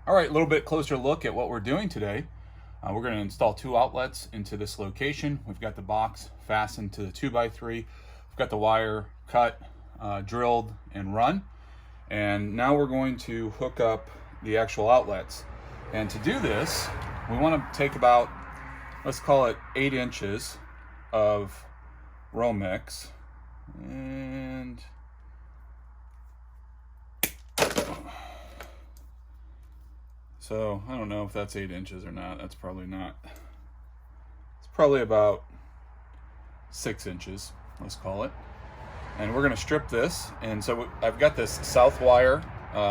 All right, a little bit closer look at what we're doing today. We're going to install 2 outlets into this location. We've got the box fastened to the 2x3. We've got the wire cut, drilled, and run. And now we're going to hook up the actual outlets. And to do this, we want to take about, let's call it 8 inches of Romex. And so I don't know if that's 8 inches or not. That's probably not. It's probably about 6 inches, let's call it. And we're going to strip this. And so I've got this South wire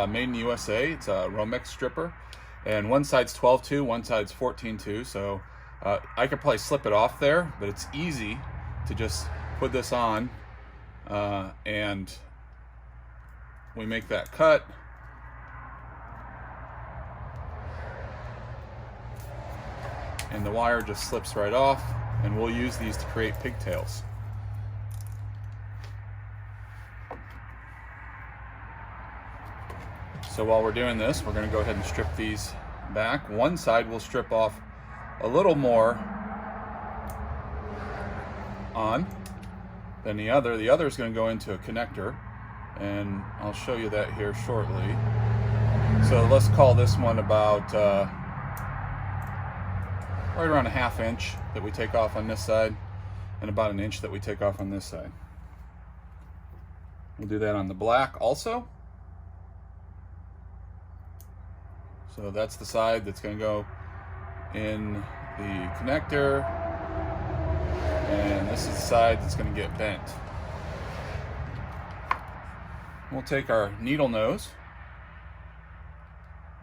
made in the USA. It's a Romex stripper. And one side's 12-2, one side's 14-2. So I could probably slip it off there, but it's easy to just put this on and we make that cut. And the wire just slips right off, and we'll use these to create pigtails. So while we're doing this, we're going to go ahead and strip these back. One side we'll strip off a little more on than the other. The other is going to go into a connector, and I'll show you that here shortly. So let's call this one about right around a 1/2 inch that we take off on this side, and about 1 inch that we take off on this side. We'll do that on the black also. So that's the side that's going to go in the connector, and this is the side that's going to get bent. We'll take our needle nose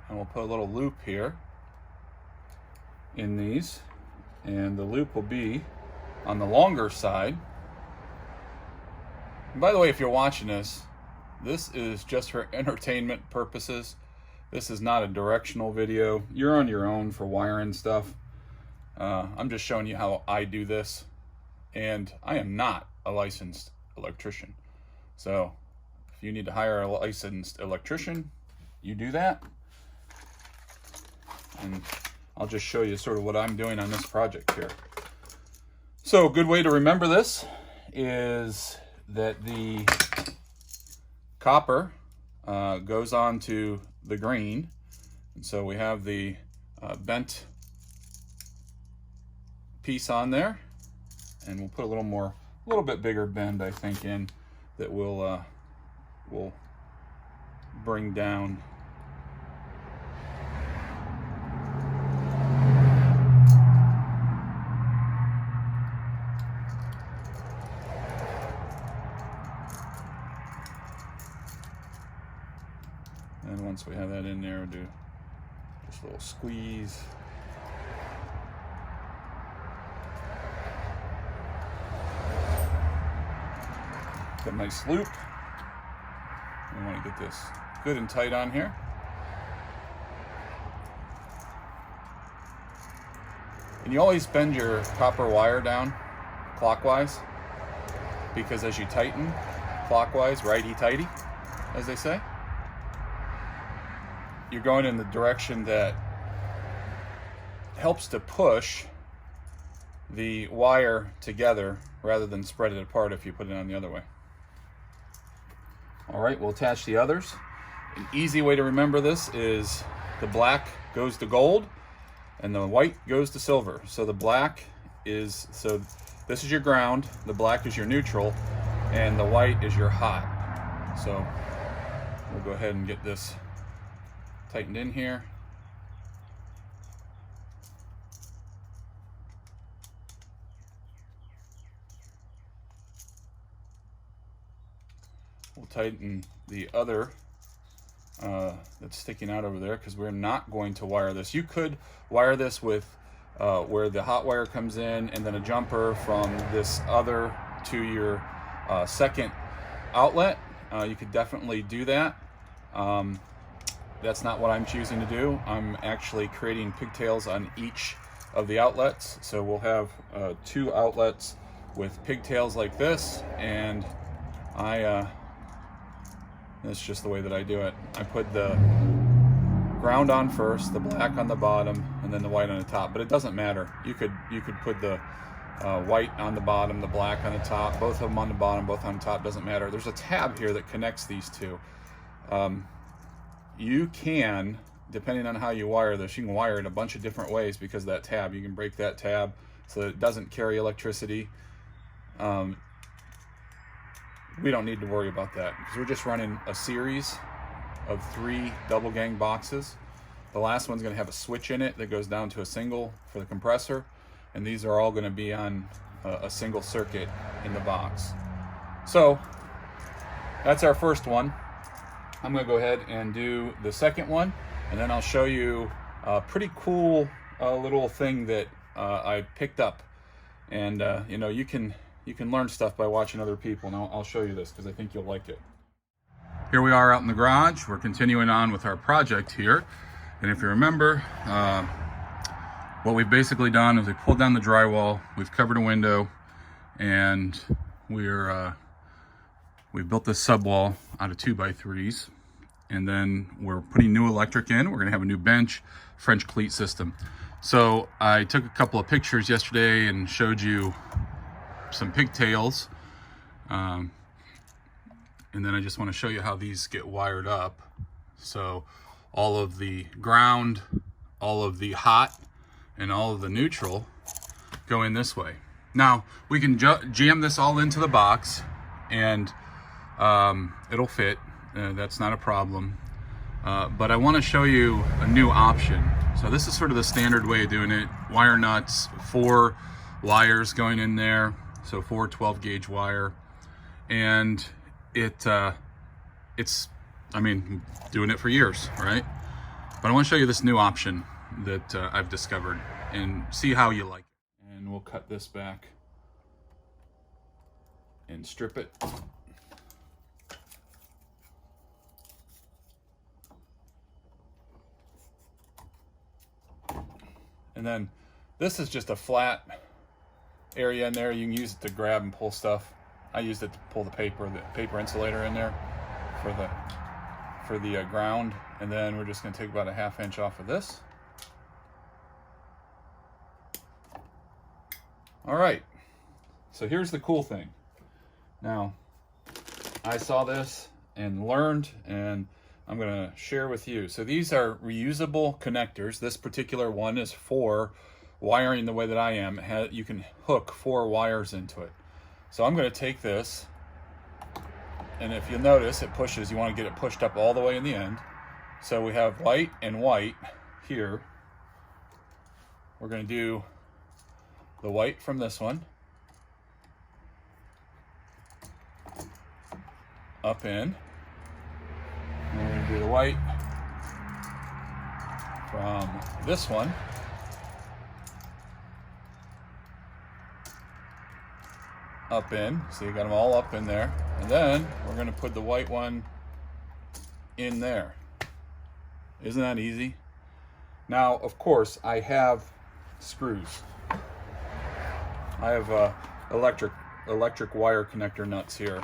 and we'll put a little loop here in these, and the loop will be on the longer side. And by the way, if you're watching this is just for entertainment purposes. This is not a directional video. You're on your own for wiring stuff. I'm just showing you how I do this, and I am not a licensed electrician. So if you need to hire a licensed electrician, you do that. And I'll just show you sort of what I'm doing on this project here. So a good way to remember this is that the copper goes on to the green. And so we have the bent piece on there, and we'll put a little bit bigger bend, I think, in that will bring down. And once we have that in there, we'll do just a little squeeze. Got a nice loop. We want to get this good and tight on here. And you always bend your copper wire down clockwise, because as you tighten clockwise, righty-tighty, as they say, you're going in the direction that helps to push the wire together rather than spread it apart if you put it on the other way. All right, we'll attach the others. An easy way to remember this is the black goes to gold and the white goes to silver. So the black is, so this is your ground, the black is your neutral, and the white is your hot. So we'll go ahead and get this tightened in here. We'll tighten the other that's sticking out over there, because we're not going to wire this. You could wire this with where the hot wire comes in, and then a jumper from this other to your second outlet. You could definitely do that. That's not what I'm choosing to do. I'm actually creating pigtails on each of the outlets. So we'll have 2 outlets with pigtails like this, and that's just the way that I do it. I put the ground on first, the black on the bottom, and then the white on the top. But it doesn't matter. You could put the white on the bottom, the black on the top, both of them on the bottom, both on the top, doesn't matter. There's a tab here that connects these two. You can, depending on how you wire this, you can wire it a bunch of different ways because of that tab. You can break that tab so that it doesn't carry electricity. We don't need to worry about that because we're just running a series of 3 double gang boxes. The last one's going to have a switch in it that goes down to a single for the compressor, and these are all going to be on a single circuit in the box. So that's our first one. I'm going to go ahead and do the second one, and then I'll show you a pretty cool little thing that I picked up. And you know, you can learn stuff by watching other people, and I'll show you this because I think you'll like it. Here we are out in the garage. We're continuing on with our project here, and if you remember, what we've basically done is we pulled down the drywall, we've covered a window, and we've built this subwall out of 2x3s, and then we're putting new electric in. We're going to have a new bench, French cleat system. So I took a couple of pictures yesterday and showed you some pigtails, and then I just want to show you how these get wired up. So all of the ground, all of the hot, and all of the neutral go in this way. Now we can jam this all into the box, and it'll fit. That's not a problem. But I want to show you a new option. So this is sort of the standard way of doing it. Wire nuts, 4 wires going in there. So 4 12-gauge wire. And it's, I mean, doing it for years, right? But I want to show you this new option that I've discovered and see how you like it. And we'll cut this back and strip it. And then this is just a flat area in there. You can use it to grab and pull stuff. I used it to pull the paper insulator in there for the ground. And then we're just going to take about a 1/2 inch off of this. All right, so here's the cool thing. Now, I saw this and learned, and I'm going to share with you. So these are reusable connectors. This particular one is for wiring the way that I am. You can hook 4 wires into it. So I'm going to take this, and if you'll notice, it pushes. You want to get it pushed up all the way in the end. So we have white and white here. We're going to do the white from this one up in. And we're going to do the white from this one up in. So you got them all up in there. And then we're going to put the white one in there. Isn't that easy? Now, of course, I have screws. I have electric wire connector nuts here.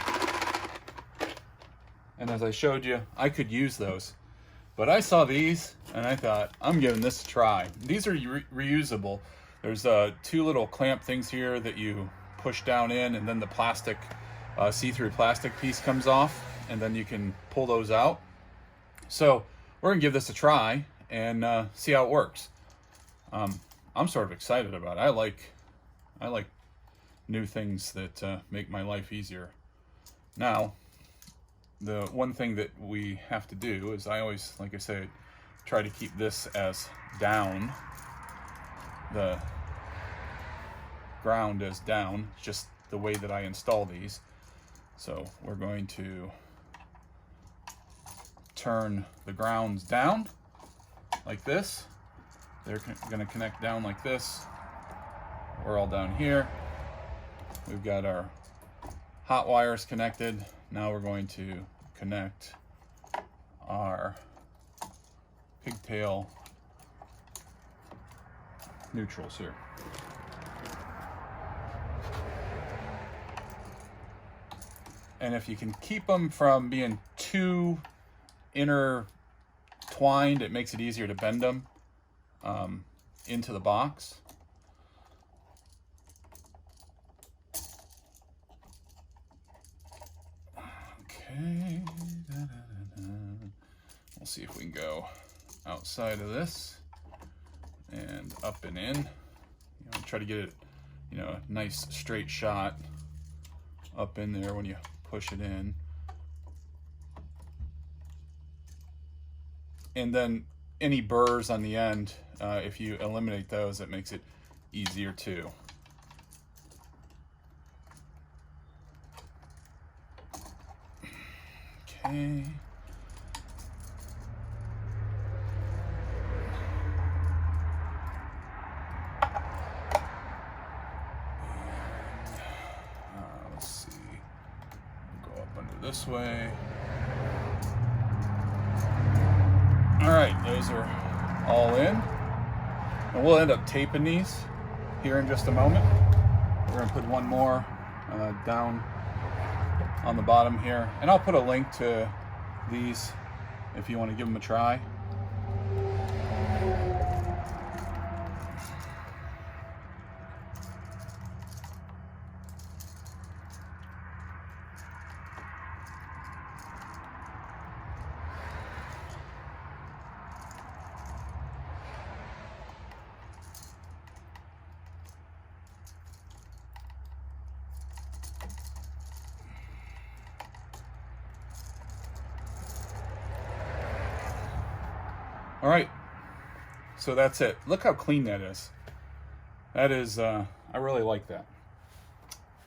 And as I showed you, I could use those. But I saw these and I thought, I'm giving this a try. These are reusable. There's 2 little clamp things here that you push down in, and then the plastic, see-through plastic piece comes off, and then you can pull those out. So we're gonna give this a try and see how it works. I'm sort of excited about it. I like new things that make my life easier. Now, the one thing that we have to do is I always, like I said, try to keep this as down, the ground as down, just the way that I install these. So we're going to turn the grounds down like this. They're going to connect down like this. We're all down here. We've got our hot wires connected. Now we're going to connect our pigtail neutrals here. And if you can keep them from being too intertwined twined, it makes it easier to bend them into the box. Okay. We'll see if we can go outside of this and up and in. Try to get it, a nice straight shot up in there when you push it in. And then any burrs on the end, if you eliminate those, it makes it easier too. Okay. Let's see. Go up under this way. All right, those are all in. And we'll end up taping these here in just a moment. We're gonna put one more down on the bottom here. And I'll put a link to these if you want to give them a try. All right, so that's it. Look how clean that is. That is, I really like that.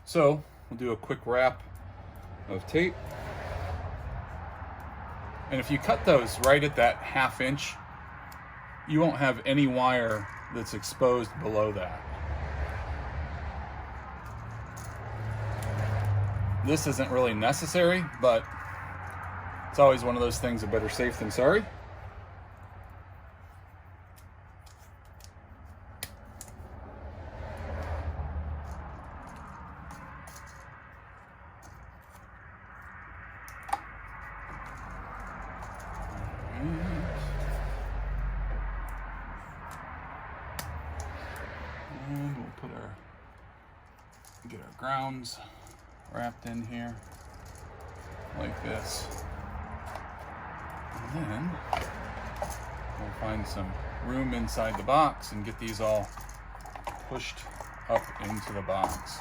So we'll do a quick wrap of tape. And if you cut those right at that 1/2 inch, you won't have any wire that's exposed below that. This isn't really necessary, but it's always one of those things, a better safe than sorry. And we'll get our grounds wrapped in here like this. And then we'll find some room inside the box and get these all pushed up into the box.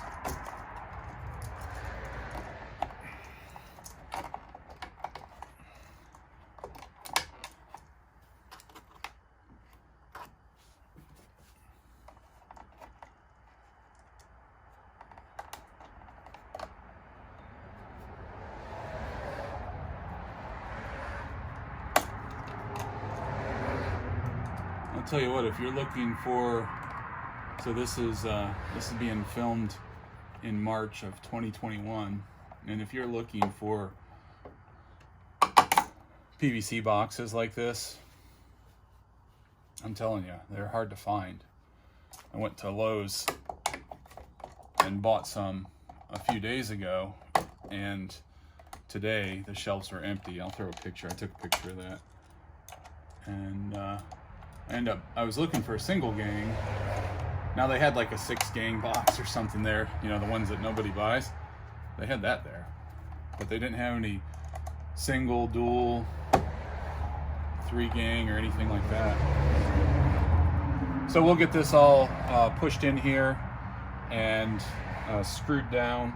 I'll tell you what, if you're looking for, so this is being filmed in March of 2021, and if you're looking for PVC boxes like this, I'm telling you, they're hard to find. I went to Lowe's and bought some a few days ago, and today the shelves were empty. I'll throw a picture. I took a picture of that. And I was looking for a single gang. Now they had like a 6-gang box or something there, you know, the ones that nobody buys. They had that there, but they didn't have any single, dual, 3-gang or anything like that. So we'll get this all pushed in here and screwed down.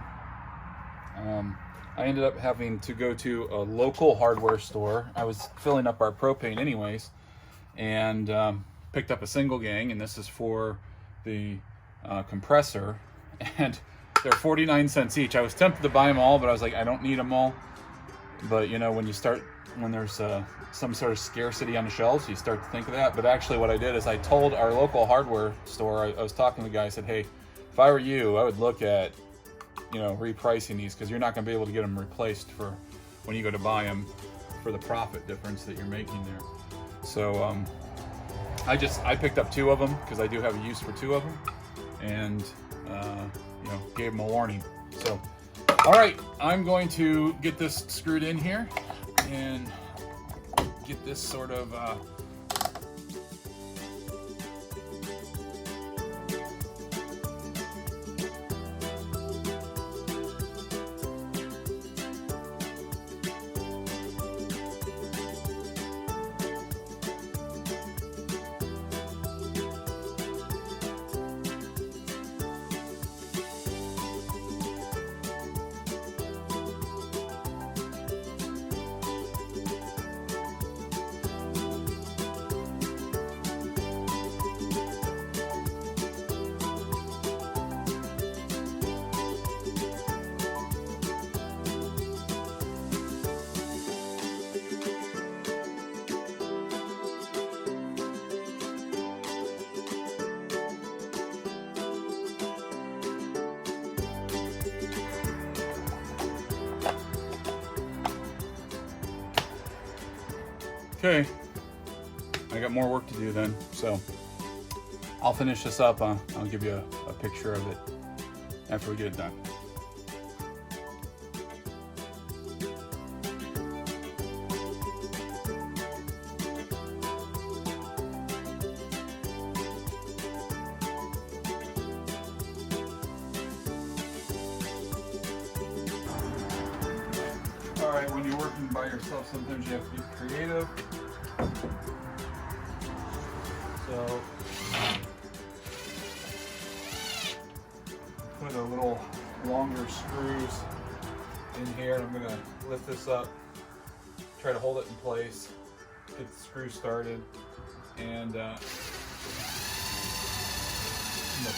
I ended up having to go to a local hardware store. I was filling up our propane anyways, and picked up a single gang, and this is for the compressor, and they're 49 cents each. I was tempted to buy them all, but I was like, I don't need them all. But you know, when there's some sort of scarcity on the shelves, you start to think of that. But actually what I did is I told our local hardware store, I was talking to the guy, I said, hey, if I were you, I would look at, you know, repricing these, because you're not going to be able to get them replaced for when you go to buy them for the profit difference that you're making there. So I picked up 2 of them because I do have a use for 2 of them, and you know, gave them a warning. So all right, I'm going to get this screwed in here and get this sort of okay, I got more work to do then, so I'll finish this up. I'll give you a picture of it after we get it done. All right, when you're working by yourself, sometimes you have to be creative. So, put a little longer screws in here, and I'm gonna lift this up, try to hold it in place, get the screw started, and the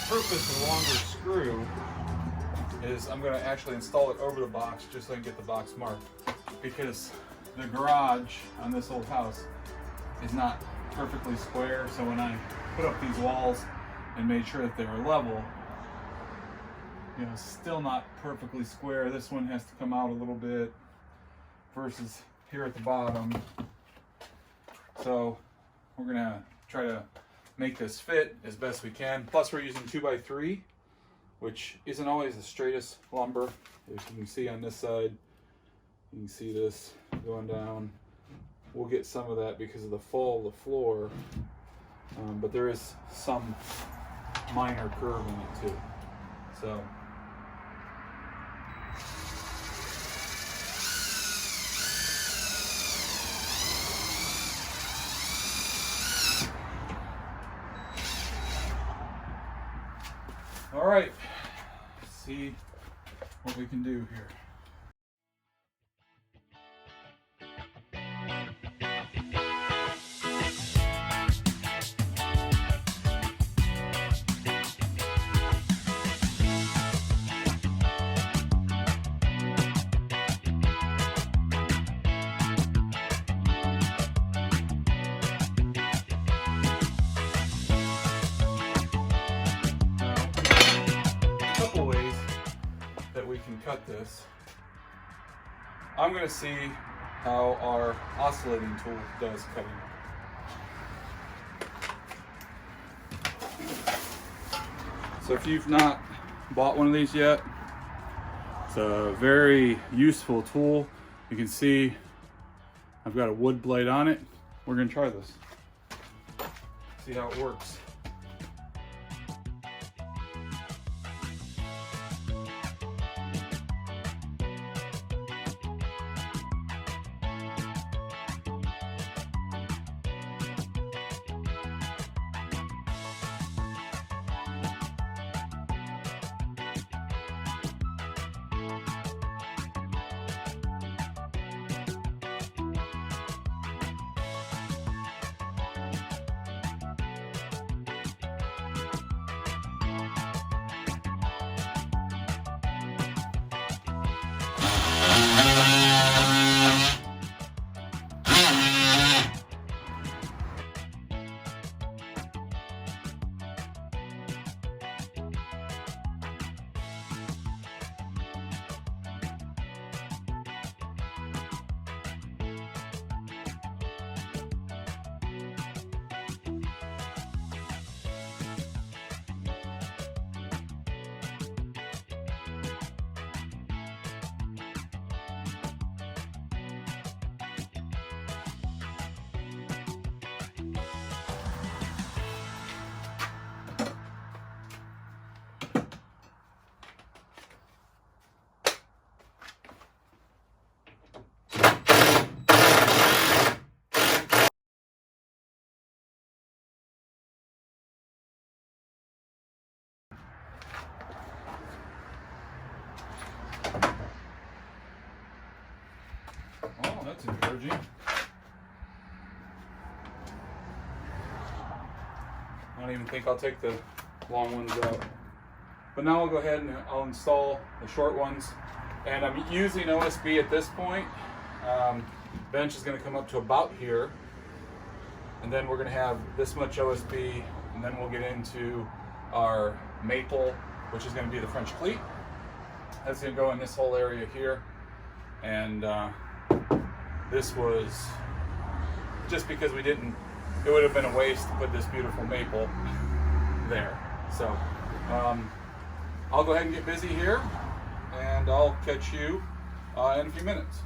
purpose of a longer screw is I'm going to actually install it over the box just so I can get the box marked, because the garage on this old house is not perfectly square. So when I put up these walls and made sure that they were level, you know, still not perfectly square. This one has to come out a little bit versus here at the bottom. So we're going to try to make this fit as best we can. Plus we're using 2x3, which isn't always the straightest lumber. As you can see on this side, you can see this going down. We'll get some of that because of the fall of the floor, but there is some minor curve in it too. So all right, let's see what we can do here. Cut this. I'm going to see how our oscillating tool does cutting. So if you've not bought one of these yet, it's a very useful tool. You can see I've got a wood blade on it. We're going to try this, see how it works. That's encouraging. I don't even think I'll take the long ones out. But now I'll go ahead and I'll install the short ones. And I'm using OSB at this point. Bench is going to come up to about here. And then we're going to have this much OSB, and then we'll get into our maple, which is going to be the French cleat. That's going to go in this whole area here. And this was just because we didn't, it would have been a waste to put this beautiful maple there. So I'll go ahead and get busy here, and I'll catch you in a few minutes.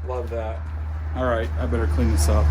Love that. All right, I better clean this up.